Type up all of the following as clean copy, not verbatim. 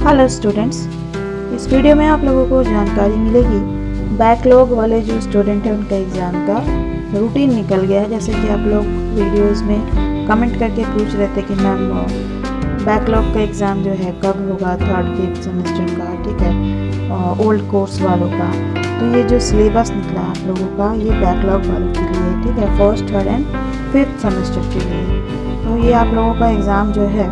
Hello students, इस video में आप लोगों को जानकारी मिलेगी बैकलॉग वाले जो स्टूडेंट हैं उनका एग्ज़ाम का रूटीन निकल गया है। जैसे कि आप लोग वीडियोस में कमेंट करके पूछ रहे थे कि मैम बैकलॉग का एग्ज़ाम जो है कब होगा, 3rd 5th सेमेस्टर का, ठीक है, ओल्ड कोर्स वालों का। तो ये जो सिलेबस निकला आप लोगों का ये बैकलॉग वालों के लिए, ठीक है, 1st 3rd and 5th semester के लिए। तो ये आप लोगों का एग्ज़ाम जो है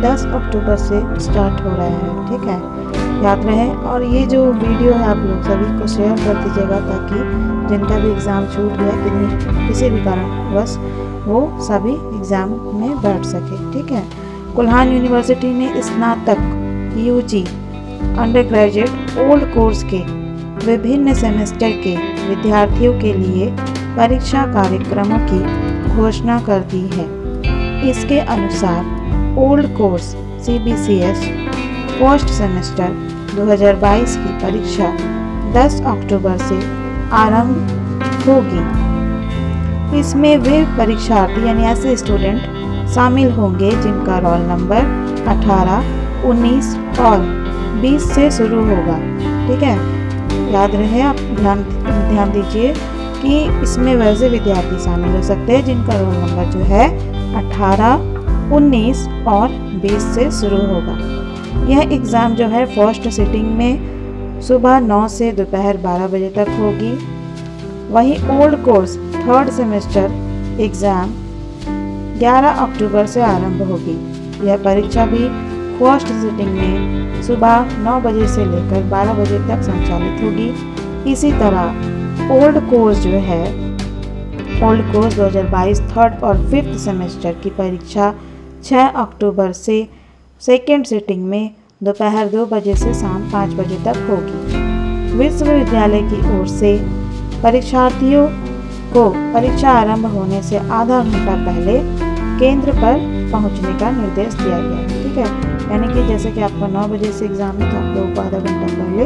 10 अक्टूबर से स्टार्ट हो रहा है, ठीक है, याद रहे। और ये जो वीडियो है आप लोग सभी को शेयर कर दीजिएगा ताकि जिनका भी एग्ज़ाम छूट गया किसी भी कारणवश वो सभी एग्ज़ाम में बैठ सके, ठीक है। कुल्हान यूनिवर्सिटी ने स्नातक, UG, undergraduate, old course के विभिन्न सेमेस्टर के विद्यार्थियों के लिए परीक्षा कार्यक्रमों की घोषणा कर दी है। इसके अनुसार old course CBCS first semester 2022 की परीक्षा 10 अक्टूबर से आरंभ होगी। इसमें वे परीक्षार्थी यानी ऐसे स्टूडेंट शामिल होंगे जिनका रोल नंबर 18, 19 और 20 से शुरू होगा, ठीक है। याद रहे, आप ध्यान दीजिए कि इसमें वैसे विद्यार्थी शामिल हो सकते हैं जिनका रोल नंबर जो है 18, 19 और 20 से शुरू होगा। यह एग्ज़ाम जो है फर्स्ट सिटिंग में सुबह 9 से दोपहर 12 बजे तक होगी। वहीं old course 3rd semester exam 11 अक्टूबर से आरंभ होगी। यह परीक्षा भी फर्स्ट सिटिंग में सुबह 9 बजे से लेकर 12 बजे तक संचालित होगी। इसी तरह ओल्ड कोर्स जो है ओल्ड कोर्स 2022 3rd और 5th सेमेस्टर की परीक्षा 6 अक्टूबर से सेकेंड सिटिंग में दोपहर 2 बजे से शाम 5 बजे तक होगी। विश्वविद्यालय की ओर से परीक्षार्थियों को परीक्षा आरंभ होने से आधा घंटा पहले केंद्र पर पहुंचने का निर्देश दिया गया है, ठीक है। यानी कि जैसे कि आपका 9 बजे से एग्ज़ाम है तो आप लोगों को आधा घंटा पहले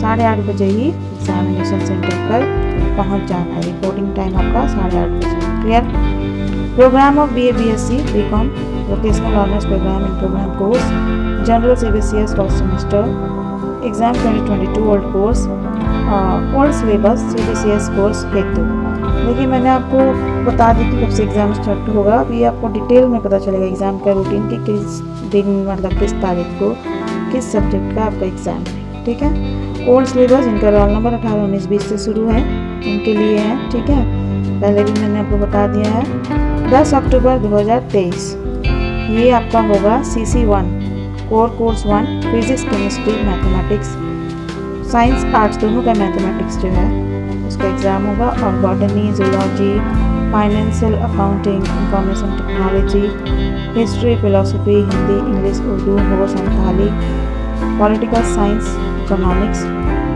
8:30 बजे ही एग्जामिनेशन सेंटर पर पहुंच जाना है। रिपोर्टिंग टाइम आपका 8:30 बजे। Clear. Programme of BA BSc BCom vocational honours programme in programme course general CBCS first semester exam 2022 old course old syllabus CBCS course हेतु। देखिए, मैंने आपको बता दी कि कब से एग्ज़ाम स्टार्ट होगा। अभी आपको डिटेल में पता चलेगा एग्ज़ाम का रूटीन कि किस दिन, मतलब किस तारीख को किस सब्जेक्ट का आपका एग्ज़ाम है, ठीक है। ओल्ड सिलेबस इनका रोल नंबर 18, 19, 20 से शुरू है, उनके लिए है, ठीक है। पहले भी मैंने आपको बता दिया है। 10 अक्टूबर 2023 ये आपका होगा CC1 core course 1 physics, chemistry, mathematics, science, arts दोनों का मैथमेटिक्स जो है उसका एग्ज़ाम होगा। और botany, zoology, financial accounting, information technology, history, philosophy, Hindi, English, Urdu, Ho, Santhali, political science, economics,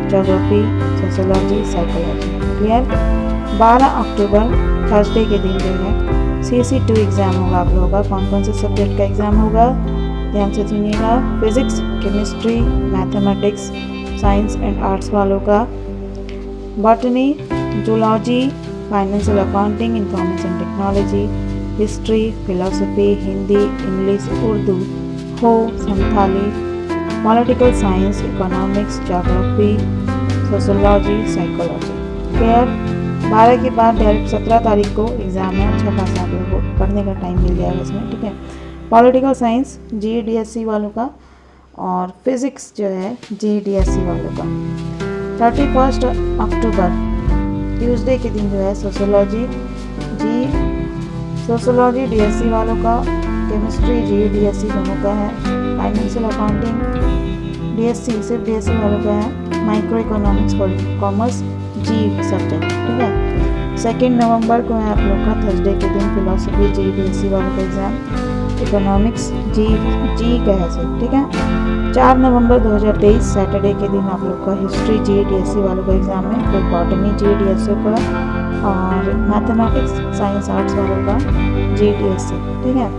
geography, sociology, psychology. Clear. 12 अक्टूबर थर्सडे के दिन जो है CC2 एग्ज़ाम होगा आप लोगों का। कौन कौन से सब्जेक्ट का एग्ज़ाम होगा ध्यान से सुनिएगा। Physics, chemistry, mathematics, science and arts वालों का, botany, zoology, financial accounting, information technology, history, philosophy, Hindi, English, Urdu, Ho, Santhali, political science, economics, geography, sociology, psychology. Clear. 12 के बाद डायरेक्ट 17 तारीख को एग्ज़ाम है। अच्छा खासा आप लोगों को पढ़ने का टाइम मिल जाएगा इसमें, ठीक है। पॉलिटिकल साइंस GE DSC वालों का और फिज़िक्स जो है GE DSC वालों का। 31 अक्टूबर ट्यूसडे के दिन जो है सोशोलॉजी DSC वालों का, केमिस्ट्री GE DSC दोनों का है, फाइनेंशियल अकाउंटिंग DSC सिर्फ DSC वालों का है, micro economics, commerce GE subject, ठीक है। 2 नवंबर को है आप लोग का थर्सडे के दिन फिलोसफी GE DSC वालों का एग्ज़ाम, इकोनॉमिक्स GE का है सर, ठीक है। 4 नवंबर 2023 सैटरडे के दिन आप लोग का हिस्ट्री GE DSC वालों का एग्ज़ाम है, फिर बॉटनी GE DSC का और मैथमेटिक्स, साइंस, आर्ट्स वालों का GE DSC, ठीक है।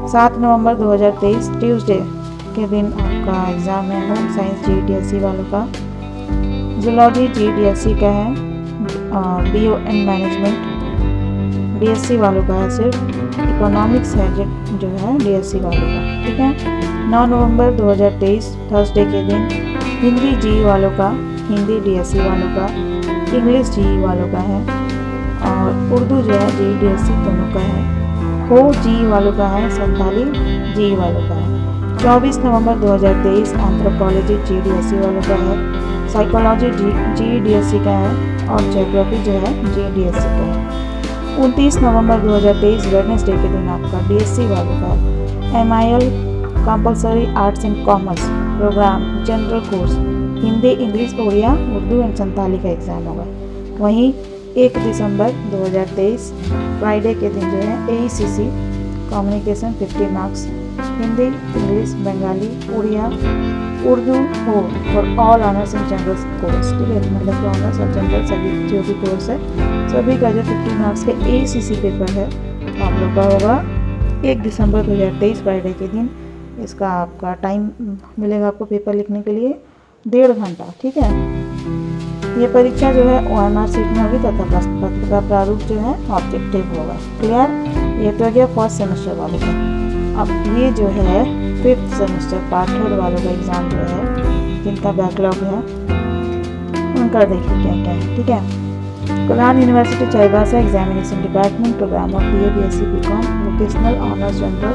7 नवंबर 2023 ट्यूसडे के दिन आपका एग्ज़ाम है होम साइंस GE DSC वालों का, जूलॉजी GE DSC का है, BO एंड मैनेजमेंट, डीएससी वालों का है सिर्फ, इकोनॉमिक्स है जो है डीएससी वालों का, ठीक है। 9 नवंबर 2023 थर्सडे के दिन हिंदी जी वालों का, हिंदी डीएससी वालों का, इंग्लिश जी वालों का है, और उर्दू जो है जी डीएससी दोनों का है, हो जी वालों का है, संथाली जी वालों का है। 24 नवंबर 2023 एंथ्रोपोलॉजी जी डीएससी वालों का है, साइकोलॉजी जी डीएससी का है, और ज्योग्राफी जो है जी डीएससी का है। 29 नवंबर 2023 वेडनेसडे के दिन आपका डीएससी वालों का है, MIL compulsory arts and commerce programme general course Hindi, English, Odia, Urdu and Santali का एग्ज़ाम होगा। वहीं 1 दिसंबर 2023 फ्राइडे के दिन जो है AECC communication 50 marks Hindi, English, Bengali, Odia, Urdu Ho for all honours and general course, ठीक है। मतलब ऑनर्स और जनरल सभी जो भी कोर्स है सभी का जो 50 मार्क्स का AECC पेपर है आप लोग का होगा 1 दिसंबर 2023 फ्राइडे के दिन। इसका आपका टाइम मिलेगा आपको पेपर लिखने के लिए 1.5 घंटा, ठीक है। ये परीक्षा जो है OMR सीट में होगी तथा प्रश्न पत्र का प्रारूप जो है ऑब्जेक्टिव होगा। क्लियर, ये तो गया फर्स्ट सेमेस्टर वालों का। अब ये जो है 5th सेमेस्टर पार्ट 3 वालों का एग्ज़ाम जो है जिनका बैकलॉग है उनका देखिए क्या क्या है, ठीक है। Kalyan university Chaibasa examination department programme of BA BSc BCom vocational ऑनर्स जनरल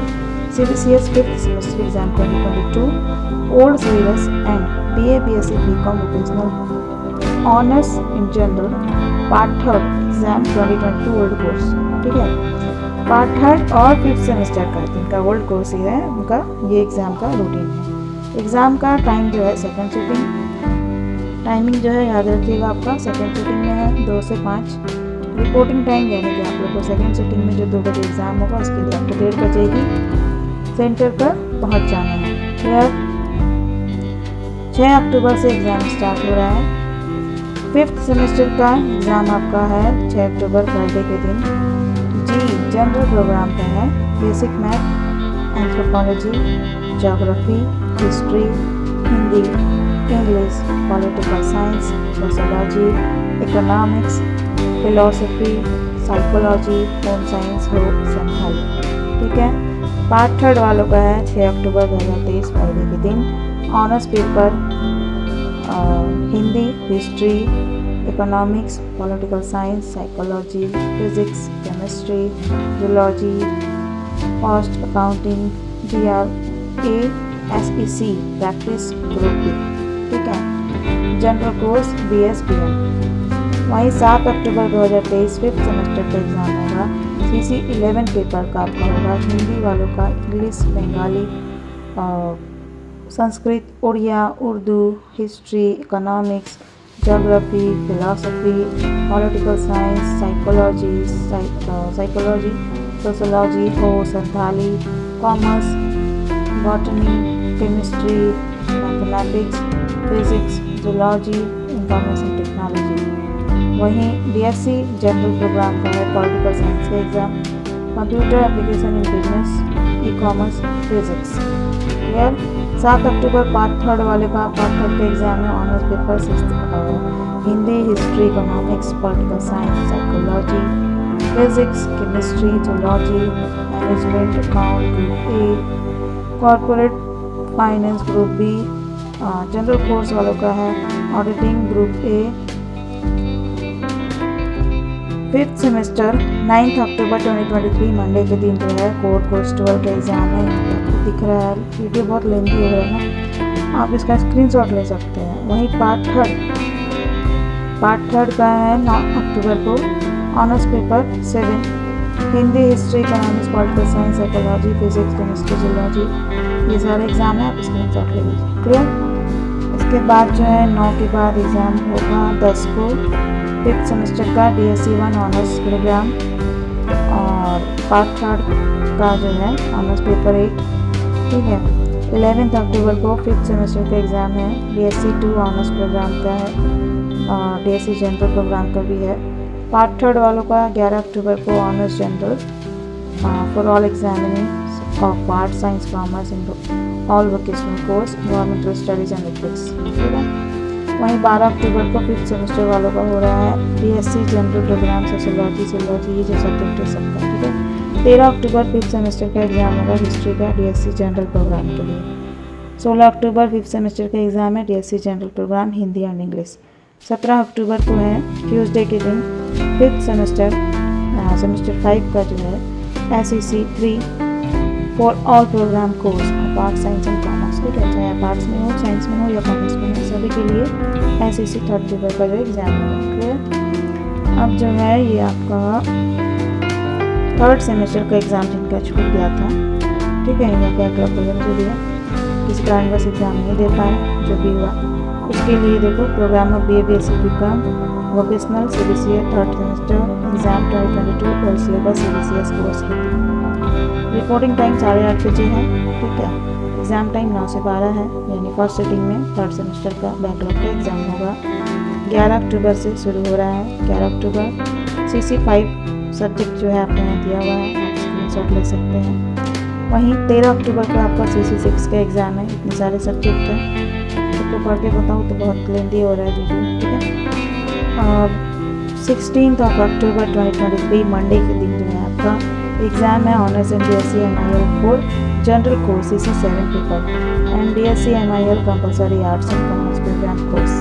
CBCS 5th semester exam 2022 old syllabus and BA BSc BCom vocational honors in general part 3rd exam 2022 old course, ठीक है। पार्ट 3rd और 5th सेमेस्टर का जिनका old course ही है उनका ये एग्ज़ाम का रूटीन है। एग्ज़ाम का टाइम जो है सेकंड सिटिंग टाइमिंग जो है याद रखिएगा आपका सेकंड सिटिंग में है 2 से 5। रिपोर्टिंग टाइम यानी कि आप लोग को सेकंड सिटिंग में जो 2 बजे एग्ज़ाम होगा उसके लिए आपको 1:30 बजे ही सेंटर पर पहुंच जाना है। क्लियर, 6 अक्टूबर से एग्ज़ाम स्टार्ट हो रहा है। 5th सेमेस्टर का एग्ज़ाम आपका है 6 अक्टूबर फ्राइडे के दिन। जी जनरल प्रोग्राम का है, basic math, anthropology, geography, history, Hindi, English, political science, sociology, economics, philosophy, psychology, home science, हो संथाली, ठीक है। पार्ट 3rd वालों का है 6 अक्टूबर 2023 फ्राइडे के दिन। Honours paper Hindi, history, economics, political science, psychology, physics, chemistry, zoology, cost accounting, GRA SEC practice group B, ठीक है। General course BS BM। वहीं 7 अक्टूबर 2023 5th सेमेस्टर का एग्ज़ाम होगा। CC 11 पेपर का आपका होगा, हिंदी वालों का, English, Bengali, Sanskrit, Odia, Urdu, history, economics, geography, philosophy, political science, psychology, sociology, Ho Santhali, commerce, botany, chemistry, mathematics, physics, zoology, information technology. वहीं DSC जनरल प्रोग्राम का है पॉलिटिकल साइंस का exam, computer application in business, e-commerce, physics. Clear, 7 अक्टूबर पार्ट 3rd वाले का part 3rd का exam है। Honours paper 6th Hindi, history, economics, political science, psychology, physics, chemistry, zoology, management, account group A, corporate finance group B। General course वालों का है auditing group A। 5th semester 9 अक्टूबर 2023 Monday के दिन जो है कोर कोर्स 12 का एग्ज़ाम है। आपको दिख रहा है, वीडियो बहुत लेंथी हो रहा है ना, आप इसका स्क्रीनशॉट ले सकते हैं। वहीं पार्ट 3rd का है 9 अक्टूबर को। Honours paper 7 Hindi, history, economics, political science, psychology, physics, chemistry, zoology, ये सारे एग्ज़ाम है, आप स्क्रीनशॉट ले लीजिए। क्लियर, इसके बाद जो है 9 के बाद एग्ज़ाम होगा 10 को 5th सेमेस्टर का DSC 1 ऑनर्स प्रोग्राम, और पार्ट 3rd का जो है ऑनर्स पेपर 8, ठीक है। 11 अक्टूबर को 5th सेमेस्टर का एग्ज़ाम है। DSC 2 ऑनर्स प्रोग्राम का है और DSC जनरल प्रोग्राम का भी है। पार्ट 3rd वालों का 11 अक्टूबर को honours general for all examining of art, science, commerce in all vocational course, governmental studies and ethics, ठीक है। वहीं 12 अक्टूबर को 5th सेमेस्टर वालों का हो रहा है BSc जनरल प्रोग्राम सोशियोलॉजी ये जो सब्जेक्ट है सबका, ठीक है। 13 अक्टूबर 5th सेमेस्टर का एग्जाम होगा हिस्ट्री का DSc जनरल प्रोग्राम के लिए। 16 अक्टूबर 5th सेमेस्टर का एग्ज़ाम है DSc general programme Hindi and English. 17 अक्टूबर को है ट्यूसडे के दिन 5th सेमेस्टर 5 का जो है SEC 3 for all programme course of arts science and commerce, ठीक है। चाहे आप आर्ट्स में हो, साइंस में हो या कॉमर्स में हो, सभी के लिए SEC 3 अक्टूबर का जो एग्ज़ाम होगा, क्लियर। अब जो है ये आपका 3rd सेमेस्टर का एग्ज़ाम जिनका छूट गया था, ठीक है, इन्हें बैकलॉग वगैरह जो दिया, किसी कारणवश एग्ज़ाम नहीं दे पाए, जो भी हुआ उसके लिए देखो programme of BA-BSc BCom vocational CBCA 3rd semester exam 2022 और सिलेबस CBCS कोर्स है। रिपोर्टिंग टाइम 8:30 बजे है, ठीक है। एग्ज़ाम टाइम 9 से 12 है, यानी फर्स्ट सिटिंग में 3rd सेमेस्टर का बैकलॉग का एग्ज़ाम होगा। 11 अक्टूबर से शुरू हो रहा है, 11 अक्टूबर। CC 5 सब्जेक्ट जो है आपके यहाँ दिया हुआ है, आप स्क्रीनशॉट ले सकते हैं। वहीं 13 अक्टूबर को आपका CC 6 का एग्ज़ाम है। इतने सारे सब्जेक्ट हैं, तो पढ़ के बताऊँ तो बहुत लेंदी हो रहा है वीडियो, ठीक है। 16 अक्टूबर 2023 मंडे के दिन जो है आपका एग्ज़ाम है honours in BSc MIL for general course CC 7 paper and BSc MIL compulsory arts and commerce programme course.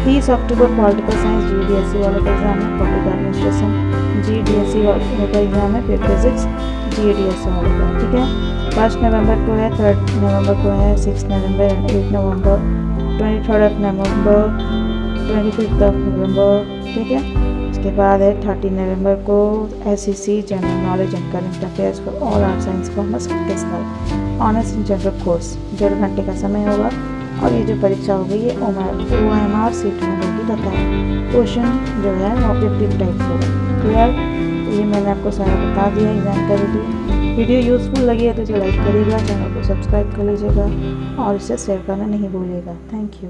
30 अक्टूबर पॉलिटिकल साइंस GDSC वालों का एग्ज़ाम है। पब्लिक एडमिनिस्ट्रेशन GDSC वालों का एग्ज़ाम है। फिर फिजिक्स GDSC वालों का, ठीक है। 1 नवंबर को है, 3 नवंबर को है, 6 नवंबर, 8 नवंबर, 23 नवंबर, 25 नवंबर, ठीक है। उसके बाद है 30 नवंबर को SEC general knowledge and current affairs for all art science commerce vocational honours in general course. 1.5 घंटे का समय होगा और ये जो परीक्षा होगी ये OMR सीट में होगी तथा क्वेश्चन जो है ऑब्जेक्टिव टाइप होगा, क्लियर। तो ये मैंने आपको सारा बता दिया, ये जानकारी दी। वीडियो यूज़फुल लगी है तो इसे लाइक करिएगा, चैनल को सब्सक्राइब कर लीजिएगा और इसे शेयर करना नहीं भूलिएगा। Thank you.